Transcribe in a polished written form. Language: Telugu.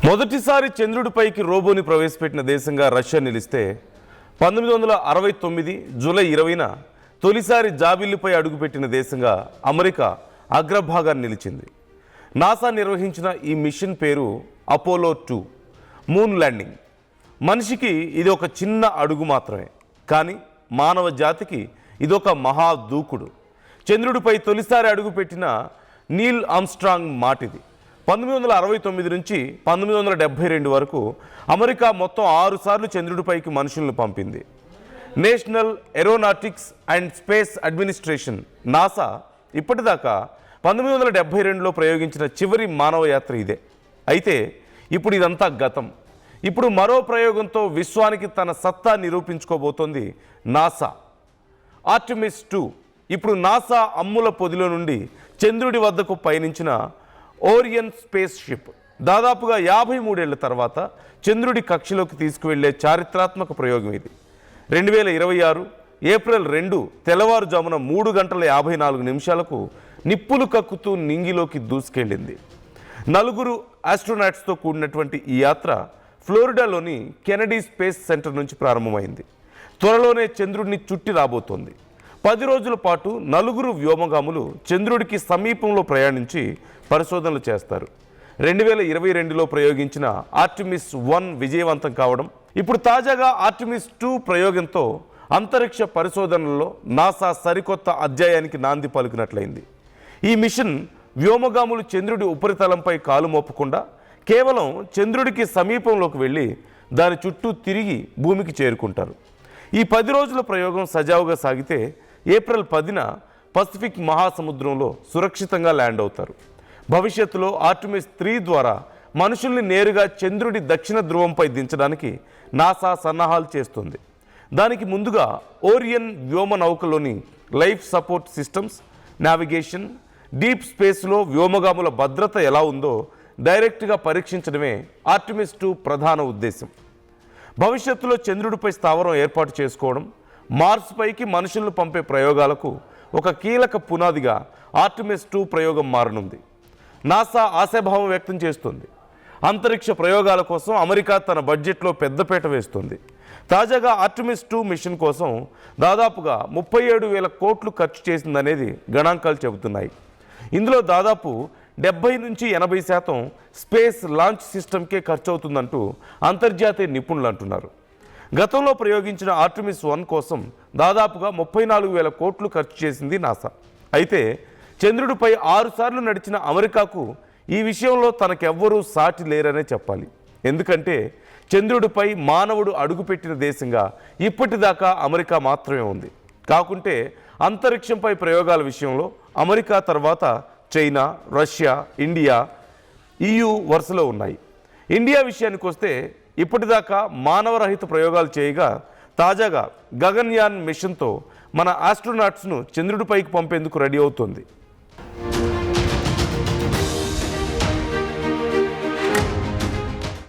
మొదటిసారి చంద్రుడిపైకి రోబోని ప్రవేశపెట్టిన దేశంగా రష్యా నిలిస్తే 1969 జూలై 20న తొలిసారి జాబిల్లిపై అడుగుపెట్టిన దేశంగా అమెరికా అగ్రభాగాన్ని నిలిచింది. నాసా నిర్వహించిన ఈ మిషన్ పేరు అపోలో 2 మూన్ ల్యాండింగ్. మనిషికి ఇది ఒక చిన్న అడుగు మాత్రమే, కానీ మానవ జాతికి ఇదొక మహా దూకుడు. చంద్రుడిపై తొలిసారి అడుగుపెట్టిన నీల్ ఆర్మ్స్ట్రాంగ్ మాటిది. 1969 నుంచి 1972 వరకు అమెరికా మొత్తం 6 సార్లు చంద్రుడిపైకి మనుషులను పంపింది. National aeronautics and space administration NASA ఇప్పటిదాకా 1972లో ప్రయోగించిన చివరి మానవ యాత్ర ఇదే. అయితే ఇప్పుడు ఇదంతా గతం. ఇప్పుడు మరో ప్రయోగంతో విశ్వానికి తన సత్తా నిరూపించుకోబోతోంది నాసా. ఆర్టెమిస్ 2 ఇప్పుడు నాసా అమ్ముల పొదిలో నుండి చంద్రుడి వద్దకు పయనించిన ఓరియన్ స్పేస్ షిప్ దాదాపుగా 53 ఏళ్ల తర్వాత చంద్రుడి కక్షలోకి తీసుకువెళ్లే చారిత్రాత్మక ప్రయోగం ఇది. 2026 ఏప్రిల్ 2 తెల్లవారుజామున 3 గంటల 54 నిమిషాలకు నిప్పులు కక్కుతూ నింగిలోకి దూసుకెళ్ళింది. 4 ఆస్ట్రోనాట్స్తో కూడినటువంటి ఈ యాత్ర ఫ్లోరిడాలోని కెనడీ స్పేస్ సెంటర్ నుంచి ప్రారంభమైంది. త్వరలోనే చంద్రుడిని చుట్టి రాబోతోంది. 10 రోజుల పాటు 4 వ్యోమగాములు చంద్రుడికి సమీపంలో ప్రయాణించి పరిశోధనలు చేస్తారు. 2022లో ప్రయోగించిన ఆర్టెమిస్ 1 విజయవంతం కావడం, ఇప్పుడు తాజాగా ఆర్టెమిస్ 2 ప్రయోగంతో అంతరిక్ష పరిశోధనల్లో నాసా సరికొత్త అధ్యాయానికి నాంది పలుకున్నట్లయింది. ఈ మిషన్ వ్యోమగాములు చంద్రుడి ఉపరితలంపై కాలు మోపకుండా కేవలం చంద్రుడికి సమీపంలోకి వెళ్ళి దాని చుట్టూ తిరిగి భూమికి చేరుకుంటారు. ఈ 10 రోజుల ప్రయోగం సజావుగా సాగితే ఏప్రిల్ 10న పసిఫిక్ మహాసముద్రంలో సురక్షితంగా ల్యాండ్ అవుతారు. భవిష్యత్తులో ఆర్టెమిస్ 3 ద్వారా మనుషుల్ని నేరుగా చంద్రుడి దక్షిణ ధ్రువంపై దించడానికి నాసా సన్నాహాలు చేస్తుంది. దానికి ముందుగా ఓరియన్ వ్యోమ నౌకలోని life support systems, navigation, deep స్పేస్లో వ్యోమగాముల భద్రత ఎలా ఉందో డైరెక్ట్గా పరీక్షించడమే ఆర్టెమిస్ 2 ప్రధాన ఉద్దేశం. భవిష్యత్తులో చంద్రుడిపై స్థావరం ఏర్పాటు చేసుకోవడం, మార్స్ పైకి మనుషులను పంపే ప్రయోగాలకు ఒక కీలక పునాదిగా ఆర్టెమిస్ 2 ప్రయోగం మారనుంది. నాసా ఆశాభావం వ్యక్తం చేస్తుంది. అంతరిక్ష ప్రయోగాల కోసం అమెరికా తన బడ్జెట్లో పెద్దపీట వేస్తుంది. తాజాగా ఆర్టెమిస్ 2 మిషన్ కోసం దాదాపుగా 37,000 కోట్లు ఖర్చు చేసిందనేది గణాంకాలు చెబుతున్నాయి. ఇందులో దాదాపు 70 నుంచి 80% స్పేస్ లాంచ్ సిస్టమ్కే ఖర్చు అవుతుందంటూ అంతర్జాతీయ నిపుణులు అంటున్నారు. గతంలో ప్రయోగించిన ఆర్టెమిస్ 1 కోసం దాదాపుగా 34,000 కోట్లు ఖర్చు చేసింది నాసా. అయితే చంద్రుడిపై 6 సార్లు నడిచిన అమెరికాకు ఈ విషయంలో తనకెవ్వరూ సాటి లేరనే చెప్పాలి. ఎందుకంటే చంద్రుడిపై మానవుడు అడుగుపెట్టిన దేశంగా ఇప్పటిదాకా అమెరికా మాత్రమే ఉంది. కాకుంటే అంతరిక్షంపై ప్రయోగాల విషయంలో అమెరికా తర్వాత చైనా, రష్యా, ఇండియా, EU వరుసలో ఉన్నాయి. ఇండియా విషయానికి వస్తే ఇప్పటిదాకా మానవరహిత ప్రయోగాలు చేయగా తాజాగా గగన్యాన్ మిషన్తో మన ఆస్ట్రోనాట్స్ను చంద్రుడిపైకి పంపేందుకు రెడీ అవుతోంది.